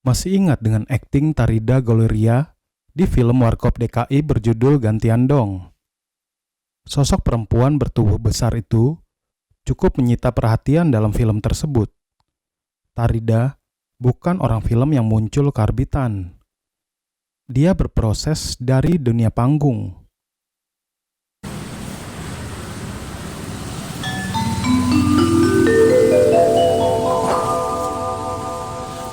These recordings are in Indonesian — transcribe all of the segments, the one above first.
Masih ingat dengan akting Tarida Gloria di film Warkop DKI berjudul Gantian Dong? Sosok perempuan bertubuh besar itu cukup menyita perhatian dalam film tersebut. Tarida bukan orang film yang muncul karbitan. Dia berproses dari dunia panggung.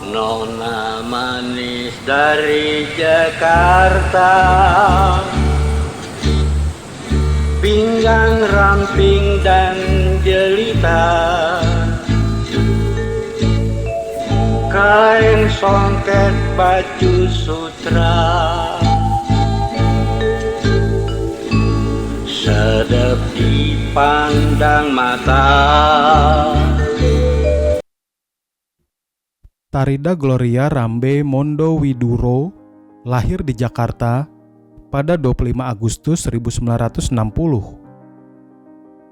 Nona manis dari Jakarta, pinggang ramping dan jelita, kain songket baju sutra, sedap dipandang mata. Tarida Gloria Rambe Mondo Widuro lahir di Jakarta pada 25 Agustus 1960.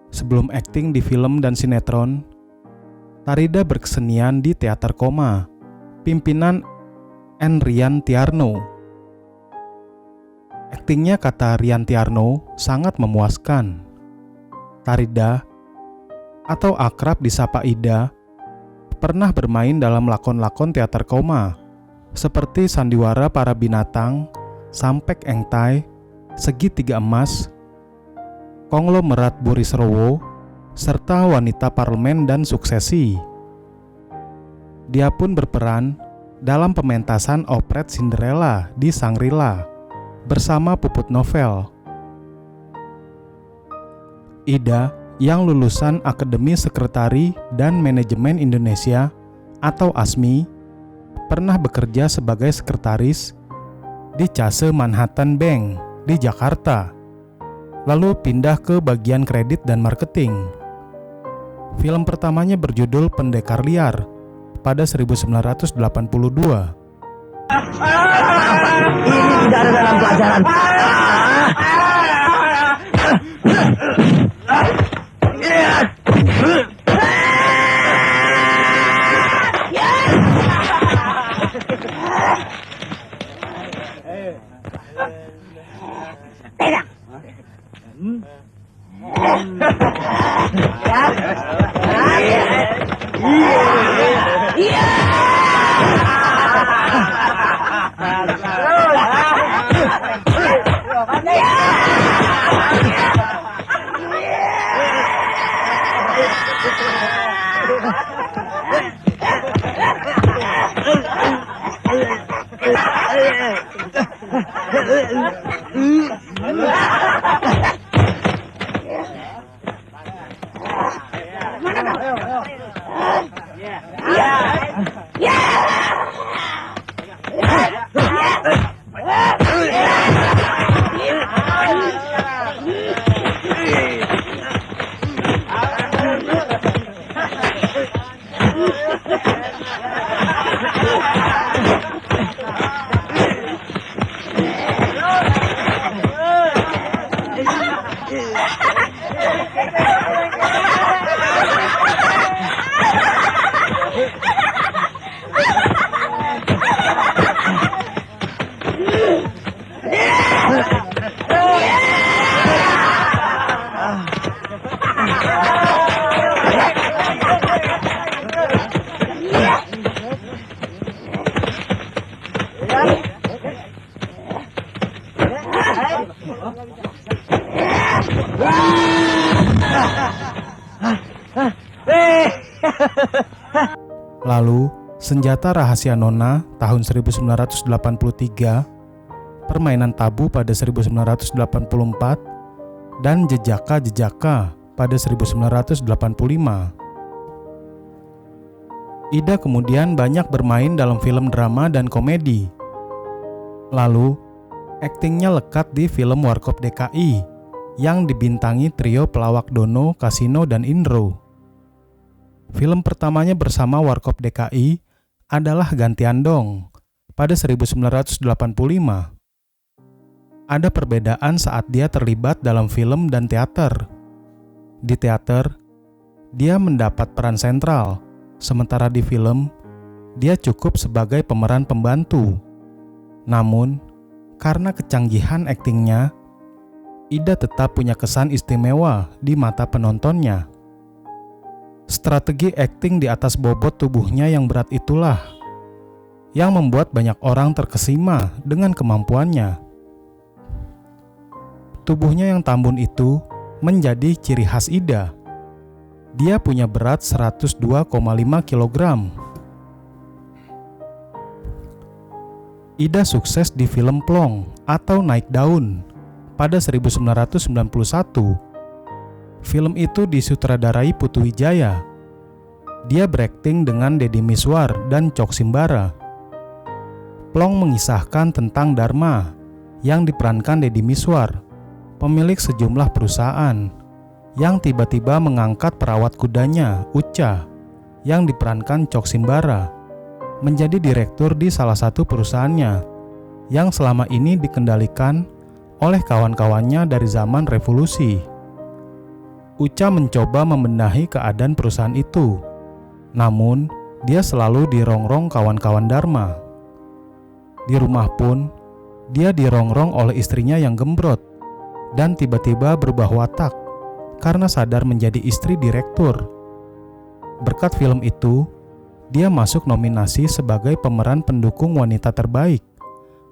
Sebelum akting di film dan sinetron, Tarida berkesenian di Teater Koma, pimpinan N. Rian Tiarno. Aktingnya, kata Rian Tiarno, sangat memuaskan. Tarida, atau akrab disapa Ida, pernah bermain dalam lakon-lakon Teater Koma, seperti Sandiwara Para Binatang, Sampek Engtai, Segitiga Emas, Konglomerat Burisrawa, serta Wanita Parlemen dan Suksesi. Dia pun berperan dalam pementasan operet Cinderella di Shangri-La bersama Puput Novel. Ida, yang lulusan Akademi Sekretari dan Manajemen Indonesia atau ASMI, pernah bekerja sebagai sekretaris di Case Manhattan Bank di Jakarta, lalu pindah ke bagian kredit dan marketing. Film pertamanya berjudul Pendekar Liar pada 1982. Ini tidak ada dalam pelajaran. Lalu, Senjata Rahasia Nona tahun 1983, Permainan Tabu pada 1984, dan Jejaka-Jejaka pada 1985. Ida kemudian banyak bermain dalam film drama dan komedi. Lalu, aktingnya lekat di film Warkop DKI yang dibintangi trio pelawak Dono, Kasino, dan Indro. Film pertamanya bersama Warkop DKI adalah Gantian Dong pada 1985. Ada perbedaan saat dia terlibat dalam film dan teater. Di teater, dia mendapat peran sentral, sementara di film, dia cukup sebagai pemeran pembantu. Namun, karena kecanggihan aktingnya, Ida tetap punya kesan istimewa di mata penontonnya. Strategi akting di atas bobot tubuhnya yang berat itulah yang membuat banyak orang terkesima dengan kemampuannya. Tubuhnya yang tambun itu menjadi ciri khas Ida. Dia punya berat 102,5 kg. Ida sukses di film Plong atau Naik Daun pada 1991. Film itu disutradarai Putu Wijaya. Dia berakting dengan Deddy Mizwar dan Chok Simbara. Plong mengisahkan tentang Dharma yang diperankan Deddy Mizwar, pemilik sejumlah perusahaan, yang tiba-tiba mengangkat perawat kudanya, Ucha, yang diperankan Chok Simbara, menjadi direktur di salah satu perusahaannya, yang selama ini dikendalikan oleh kawan-kawannya dari zaman revolusi. Ucha mencoba membenahi keadaan perusahaan itu, namun dia selalu dirongrong kawan-kawan Dharma. Di rumah pun, dia dirongrong oleh istrinya yang gembrot, dan tiba-tiba berubah watak karena sadar menjadi istri direktur. Berkat film itu, dia masuk nominasi sebagai pemeran pendukung wanita terbaik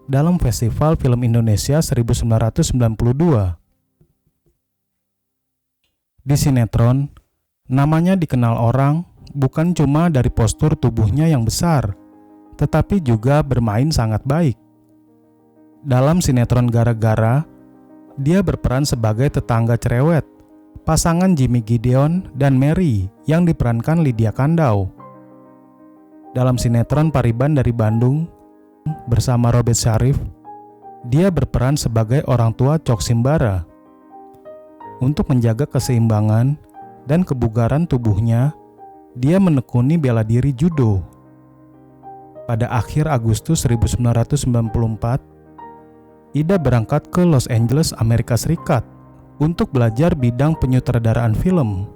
dalam Festival Film Indonesia 1992. Di sinetron, namanya dikenal orang bukan cuma dari postur tubuhnya yang besar, tetapi juga bermain sangat baik. Dalam sinetron Gara-Gara, dia berperan sebagai tetangga cerewet, pasangan Jimmy Gideon dan Mary yang diperankan Lydia Kandau. Dalam sinetron Pariban dari Bandung bersama Robert Syarif, dia berperan sebagai orang tua Chok Simbara. Untuk menjaga keseimbangan dan kebugaran tubuhnya, dia menekuni bela diri judo. Pada akhir Agustus 1994, Ida berangkat ke Los Angeles, Amerika Serikat untuk belajar bidang penyutradaraan film.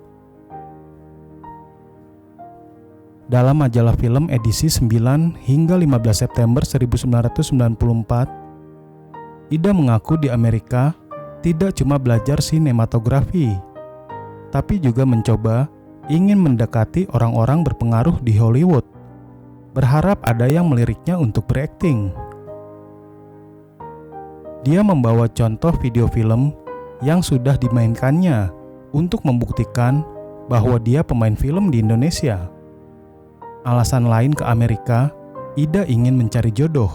Dalam majalah film edisi 9 hingga 15 September 1994, Ida mengaku di Amerika tidak cuma belajar sinematografi, tapi juga mencoba ingin mendekati orang-orang berpengaruh di Hollywood, berharap ada yang meliriknya untuk berakting. Dia membawa contoh video film yang sudah dimainkannya untuk membuktikan bahwa dia pemain film di Indonesia. Alasan lain ke Amerika, Ida ingin mencari jodoh.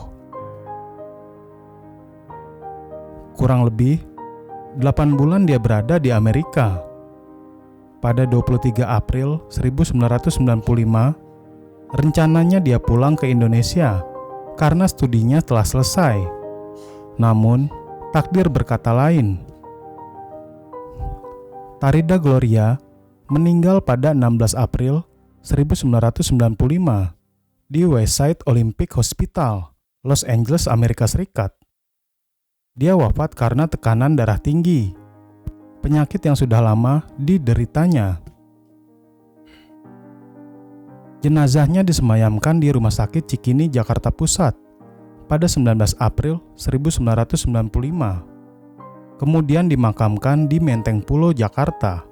Kurang lebih 8 bulan dia berada di Amerika. Pada 23 April 1995, rencananya dia pulang ke Indonesia karena studinya telah selesai. Namun, takdir berkata lain. Tarida Gloria meninggal pada 16 April 1995 di Westside Olympic Hospital, Los Angeles, Amerika Serikat. Dia wafat karena tekanan darah tinggi, penyakit yang sudah lama dideritanya. Jenazahnya disemayamkan di Rumah Sakit Cikini, Jakarta Pusat pada 19 April 1995. Kemudian dimakamkan di Menteng Pulo, Jakarta.